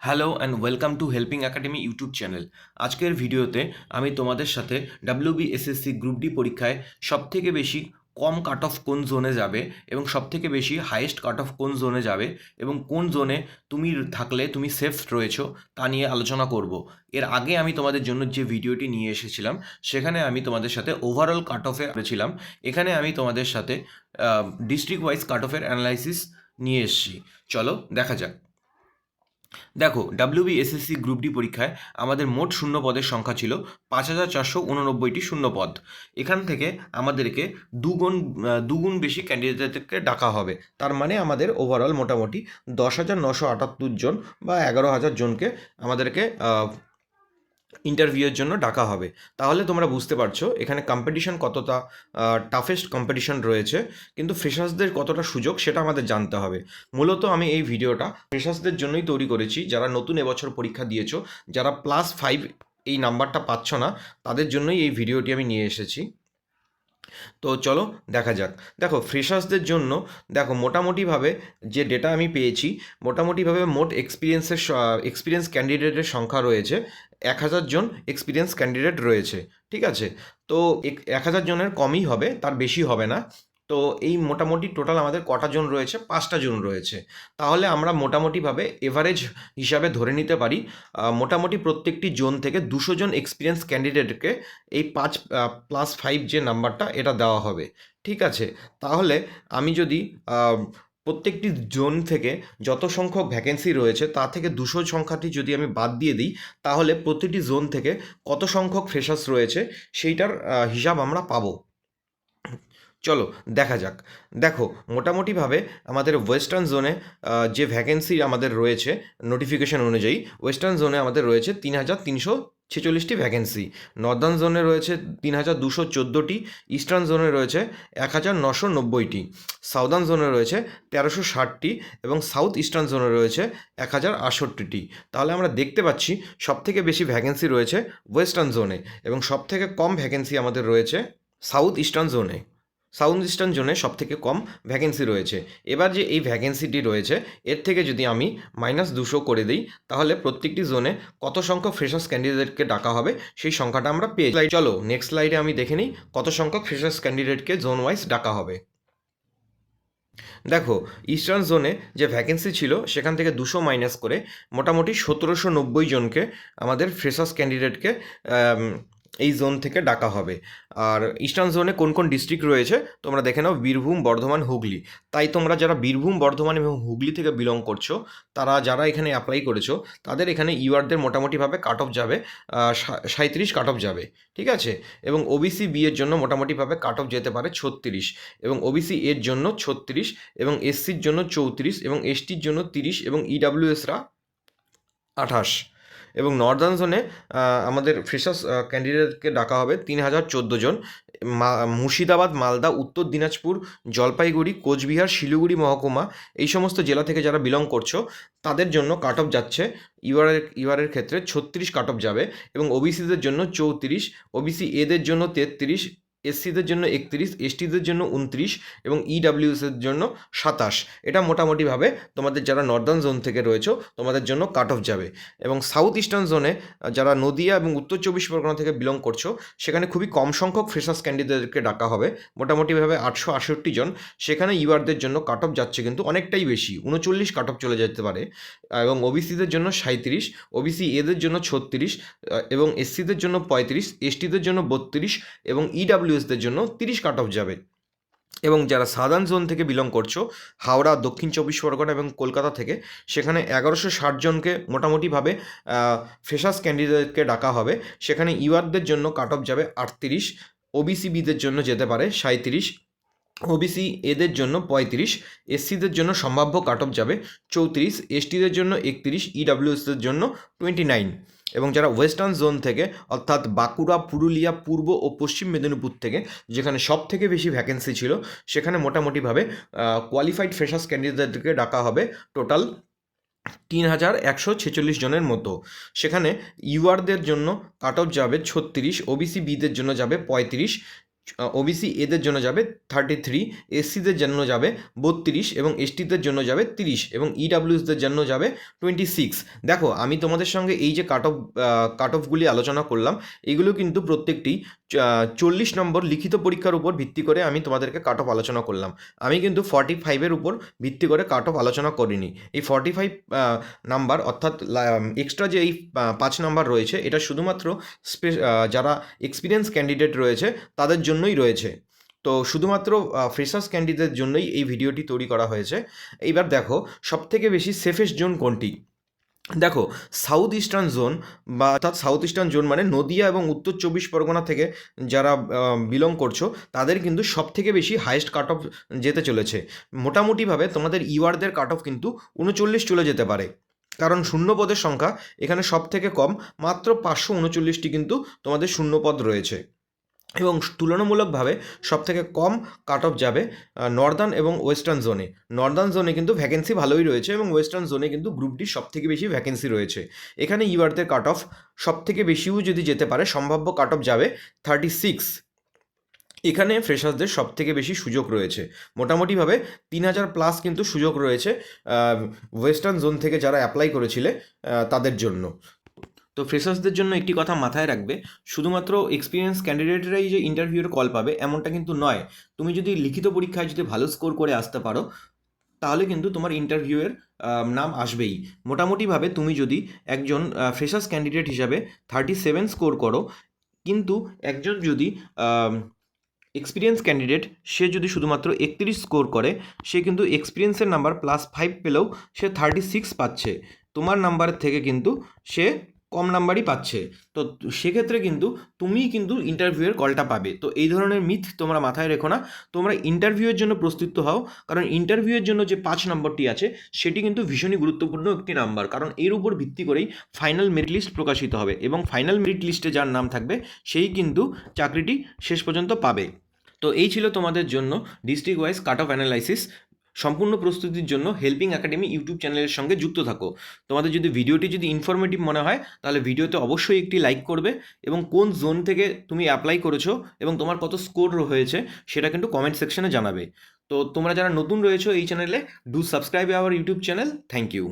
Hello and welcome to helping academy YouTube channel. আজকের ভিডিওতে আমি তোমাদের সাথে ডাব্লিউবিএসএসসি গ্রুপ ডি পরীক্ষায় সবথেকে বেশি কম কাট অফ কোন জোনে যাবে এবং সবথেকে বেশি হাইয়েস্ট কাট অফ কোন জোনে যাবে এবং কোন জোনে তুমি থাকলে তুমি সেফ রয়েছো তা নিয়ে আলোচনা করব। এর আগে আমি তোমাদের জন্য যে ভিডিওটি নিয়ে এসেছিলাম সেখানে আমি তোমাদের সাথে ওভারঅল কাট অফে করেছিলাম। এখানে আমি তোমাদের সাথে ডিস্ট্রিক্ট ওয়াইজ কাট অফের অ্যানালাইসিস নিয়ে এসেছি। চলো দেখা যাক। দেখো, ডাব্লিউবিএসএসসি গ্রুপ ডি পরীক্ষায় আমাদের মোট শূন্য পদের সংখ্যা ছিল ৫,৪৮৯টি শূন্য পদ। এখান থেকে আমাদেরকে দুগুণ বেশি ক্যান্ডিডেটকে ডাকা হবে। তার মানে আমাদের ওভারঅল মোটামুটি ১০,৯৭৮ জন বা ১১,০০০ জনকে আমাদেরকে ইন্টারভিউয়ের জন্য ডাকা হবে। তাহলে তোমরা বুঝতে পারছো এখানে কম্পিটিশন কতটা টাফেস্ট কম্পিটিশন রয়েছে, কিন্তু ফ্রেশার্সদের কতটা সুযোগ সেটা আমাদের জানতে হবে। মূলত আমি এই ভিডিওটা ফ্রেশার্সদের জন্যই তৈরি করেছি, যারা নতুন এবছর পরীক্ষা দিয়েছো, যারা +5 এই নাম্বারটা পাচ্ছ না, তাদের জন্যই এই ভিডিওটি আমি নিয়ে এসেছি। তো চলো দেখা যাক। দেখো, ফ্রেশার্সদের জন্য দেখো মোটামুটিভাবে যে ডেটা আমি পেয়েছি, মোটামুটিভাবে মোট এক্সপিরিয়েন্স ক্যান্ডিডেটের সংখ্যা রয়েছে ১,০০০ জন এক্সপিরিয়েন্স ক্যান্ডিডেট রয়েছে। ঠিক আছে, তো ১,০০০ জনের কমই হবে, তার বেশি হবে না। তো এই মোটামুটি টোটাল আমাদের কটা জন রয়েছে? ৫টা জন রয়েছে। তাহলে আমরা মোটামুটিভাবে এভারেজ হিসাবে ধরে নিতে পারি মোটামুটি প্রত্যেকটি জোন থেকে ২০০ জন এক্সপিরিয়েন্স ক্যান্ডিডেটকে এই 5+5 যে নাম্বারটা এটা দেওয়া হবে। ঠিক আছে, তাহলে আমি যদি প্রত্যেকটি জোন থেকে যত সংখ্যক ভ্যাকেন্সি রয়েছে তা থেকে ২০০ সংখ্যাটি যদি আমি বাদ দিয়ে দিই, তাহলে প্রতিটি জোন থেকে কত সংখ্যক ফ্রেশার্স রয়েছে সেইটার হিসাব আমরা পাবো। চলো দেখা যাক। দেখো, মোটামুটিভাবে আমাদের ওয়েস্টার্ন জোনে যে ভ্যাকেন্সি আমাদের রয়েছে নোটিফিকেশন অনুযায়ী, ওয়েস্টার্ন জোনে আমাদের রয়েছে ৩,৩46টি ভ্যাকেন্সি, নর্দার্ন জোনে রয়েছে ৩,২১৪টি, ইস্টার্ন জোনে রয়েছে ১,৯৯০টি, সাউদার্ন জোনে রয়েছে ১,৩৬০টি এবং সাউথ ইস্টার্ন জোনে রয়েছে ১,০৬৮টি। তাহলে আমরা দেখতে পাচ্ছি সবথেকে বেশি ভ্যাকেন্সি রয়েছে ওয়েস্টার্ন জোনে এবং সবথেকে কম ভ্যাকেন্সি আমাদের রয়েছে সাউথ ইস্টার্ন জোনে। সাউথ ইস্টার্ন জোনে সবথেকে কম ভ্যাকেন্সি রয়েছে। এবার যে এই ভ্যাকেন্সিটি রয়েছে এর থেকে যদি আমি -200 করে দিই, তাহলে প্রত্যেকটি জোনে কত সংখ্যক ফ্রেশার্স ক্যান্ডিডেটকে ডাকা হবে সেই সংখ্যাটা আমরা পেয়ে যাই। চলো নেক্সট স্লাইডে আমি দেখে নিই কত সংখ্যক ফ্রেশার্স ক্যান্ডিডেটকে জোন ওয়াইজ ডাকা হবে। দেখো, ইস্টার্ন জোনে যে ভ্যাকেন্সি ছিল সেখান থেকে 200 মাইনাস করে মোটামুটি ১৭৯০ জনকে আমাদের ফ্রেশার্স ক্যান্ডিডেটকে এই জোন থেকে ডাকা হবে। আর ইস্টার্ন জোনে কোন কোন ডিস্ট্রিক্ট রয়েছে তোমরা দেখে নাও, বীরভূম, বর্ধমান, হুগলি। তাই তোমরা যারা বীরভূম, বর্ধমান এবং হুগলি থেকে বিলং করছো, তারা যারা এখানে অ্যাপ্লাই করেছো, তাদের এখানে ইউআরদের মোটামুটিভাবে কাট অফ যাবে 37 কাট অফ যাবে। ঠিক আছে, এবং ওবিসি বি এর জন্য মোটামুটিভাবে কাট অফ যেতে পারে 36, এবং ওবিসি এর জন্য 36, এবং এসসির জন্য 34, এবং এসটির জন্য 30, এবং ইডাব্লিউএসরা 28। এবং নর্দার্ন জোনে আমাদের ফ্রেশার্স ক্যান্ডিডেটকে ডাকা হবে ৩,০১৪ জন। মুর্শিদাবাদ, মালদা, উত্তর দিনাজপুর, জলপাইগুড়ি, কোচবিহার, শিলিগুড়ি মহকুমা, এই সমস্ত জেলা থেকে যারা বিলং করছো তাদের জন্য কাট অফ যাচ্ছে ইউআরের ক্ষেত্রে 36 কাট অফ যাবে, এবং ওবিসিদের জন্য 34, ওবিসি এদের জন্য 33, এসসিদের জন্য 31, এসটিদের জন্য 29, এবং ইডাব্লিউএসের জন্য 27। এটা মোটামুটিভাবে তোমাদের যারা নর্দার্ন জোন থেকে রয়েছে তোমাদের জন্য কাট অফ যাবে। এবং সাউথ ইস্টার্ন জোনে যারা নদিয়া এবং উত্তর 24 পরগনা থেকে বিলং করছো, সেখানে খুবই কম সংখ্যক ফ্রেশার্স ক্যান্ডিডেটকে ডাকা হবে, মোটামুটিভাবে 868 জন। সেখানে ইউআরদের জন্য কাট অফ যাচ্ছে কিন্তু অনেকটাই বেশি, 39 কাট অফ চলে যেতে পারে। এবং ওবিসিদের জন্য 37, ওবিসি এদের জন্য 36, এবং এসসিদের জন্য 35, এসটিদের জন্য 32, এবং ইডাব্লিউএসদের জন্য 30 কাট অফ যাবে। এবং যারা সাদার্ন জোন থেকে বিলং করছো, হাওড়া, দক্ষিণ 24 পরগনা এবং কলকাতা থেকে, সেখানে ১১৬০ জনকে মোটামুটিভাবে ফ্রেশার্স ক্যান্ডিডেটকে ডাকা হবে। সেখানে ইউআরদের জন্য কাট অফ যাবে 38, ওবিসি বিদের জন্য যেতে পারে 37, ওবিসি এদের জন্য 35, এসসিদের জন্য সম্ভাব্য কাট অফ যাবে 34, এসটিদের জন্য 31, ইডাব্লিউএসদের জন্য 29। এবং যারা ওয়েস্টার্ন জোন থেকে অর্থাৎ বাঁকুড়া, পুরুলিয়া, পূর্ব ও পশ্চিম মেদিনীপুর থেকে, যেখানে সব থেকে বেশি ভ্যাকেন্সি ছিল, সেখানে মোটামুটিভাবে কোয়ালিফাইড ফ্রেশার্স ক্যান্ডিডেটকে ডাকা হবে টোটাল ৩,১৪৬ জনের মতো। সেখানে ইউআরদের জন্য কাট অফ যাবে 36, ওবিসি বিদের জন্য যাবে 35, ওবিসি এদের জন্য যাবে 33, এসসিদের জন্য যাবে 32 এবং এসটিদের জন্য যাবে 30 এবং ইডাব্লিউএসদের জন্য যাবে 26। দেখো আমি তোমাদের সঙ্গে এই যে কাট অফগুলি আলোচনা করলাম, এগুলো কিন্তু প্রত্যেকটি 40 নম্বর লিখিত পরীক্ষার উপর ভিত্তি করে আমি তোমাদেরকে কাট অফ আলোচনা করলাম। আমি কিন্তু 45-এর উপর ভিত্তি করে কাট অফ আলোচনা করিনি। এই 45 নাম্বার অর্থাৎ এক্সট্রা যে এই 5 নাম্বার রয়েছে, এটা শুধুমাত্র যারা এক্সপিরিয়েন্স ক্যান্ডিডেট রয়েছে তাদের জন্যই রয়েছে। তো শুধুমাত্র ফ্রেশার্স ক্যান্ডিডেটদের জন্যই এই ভিডিওটি তৈরি করা হয়েছে। এইবার দেখো সবথেকে বেশি সেফেস্ট জোন কোনটি। দেখো সাউথ ইস্টার্ন জোন বা অর্থাৎ সাউথ ইস্টার্ন জোন মানে নদিয়া এবং উত্তর 24 পরগনা থেকে যারা বিলং করছো তাদের কিন্তু সবথেকে বেশি হাইয়েস্ট কাট অফ যেতে চলেছে। মোটামুটিভাবে তোমাদের ইউআরদের কাট অফ কিন্তু 39 চলে যেতে পারে, কারণ শূন্য পদের সংখ্যা এখানে সব থেকে কম, মাত্র 539টি কিন্তু তোমাদের শূন্য পদ রয়েছে। এবং তুলনামূলকভাবে সবথেকে কম কাট অফ যাবে নর্দার্ন এবং ওয়েস্টার্ন জোনে। নর্দার্ন জোনে কিন্তু ভ্যাকেন্সি ভালোই রয়েছে এবং ওয়েস্টার্ন জোনে কিন্তু গ্রুপ ডি সবথেকে বেশি ভ্যাকেন্সি রয়েছে। এখানে ইউআরদের কাট অফ সবথেকে বেশিও যদি যেতে পারে, সম্ভাব্য কাট অফ যাবে 36। এখানে ফ্রেশার্সদের সবথেকে বেশি সুযোগ রয়েছে, মোটামুটিভাবে 3000+ কিন্তু সুযোগ রয়েছে ওয়েস্টার্ন জোন থেকে যারা অ্যাপ্লাই করেছিলে তাদের জন্য। তো ফ্রেশার্সদের জন্য একটি কথা মাথায় রাখবে, শুধুমাত্র এক্সপিরিয়েন্স ক্যান্ডিডেটরাই যে ইন্টারভিউয়ের কল পাবে এমনটা কিন্তু নয়। তুমি যদি লিখিত পরীক্ষায় যদি ভালো স্কোর করে আসতে পারো তাহলে কিন্তু তোমার ইন্টারভিউয়ের নাম আসবেই। মোটামুটিভাবে তুমি যদি একজন ফ্রেশার্স ক্যান্ডিডেট হিসাবে 37 স্কোর করো, কিন্তু একজন যদি এক্সপিরিয়েন্স ক্যান্ডিডেট সে যদি শুধুমাত্র 31 স্কোর করে, সে কিন্তু এক্সপিরিয়েন্সের নাম্বার +5 পেলেও সে 36 পাচ্ছে, তোমার নাম্বার থেকে কিন্তু সে কম নাম্বারই পাচ্ছে। তো সেক্ষেত্রে কিন্তু তুমিই কিন্তু ইন্টারভিউয়ের কলটা পাবে। তো এই ধরনের মিথ তোমরা মাথায় রেখো না, তোমরা ইন্টারভিউয়ের জন্য প্রস্তুত হও, কারণ ইন্টারভিউয়ের জন্য যে 5 নম্বরটি আছে সেটি কিন্তু ভীষণই গুরুত্বপূর্ণ একটি নাম্বার, কারণ এর উপর ভিত্তি করেই ফাইনাল মেরিট লিস্ট প্রকাশিত হবে এবং ফাইনাল মেরিট লিস্টে যার নাম থাকবে সেই কিন্তু চাকরিটি শেষ পর্যন্ত পাবে। তো এই ছিল তোমাদের জন্য district wise cut off analysis. সম্পূর্ণ প্রস্তুতির জন্য হেল্পিং একাডেমি ইউটিউব চ্যানেলের সঙ্গে যুক্ত থাকো। তোমাদের যদি ভিডিওটি যদি ইনফরমেটিভ মনে হয় তাহলে ভিডিওতে অবশ্যই একটি লাইক করবে এবং কোন জোন থেকে তুমি অ্যাপ্লাই করেছো এবং তোমার কত স্কোর হয়েছে সেটা কিন্তু কমেন্ট সেকশনে জানাবে। তো তোমরা যারা নতুন রয়েছো এই চ্যানেলে, do subscribe our YouTube channel. Thank you.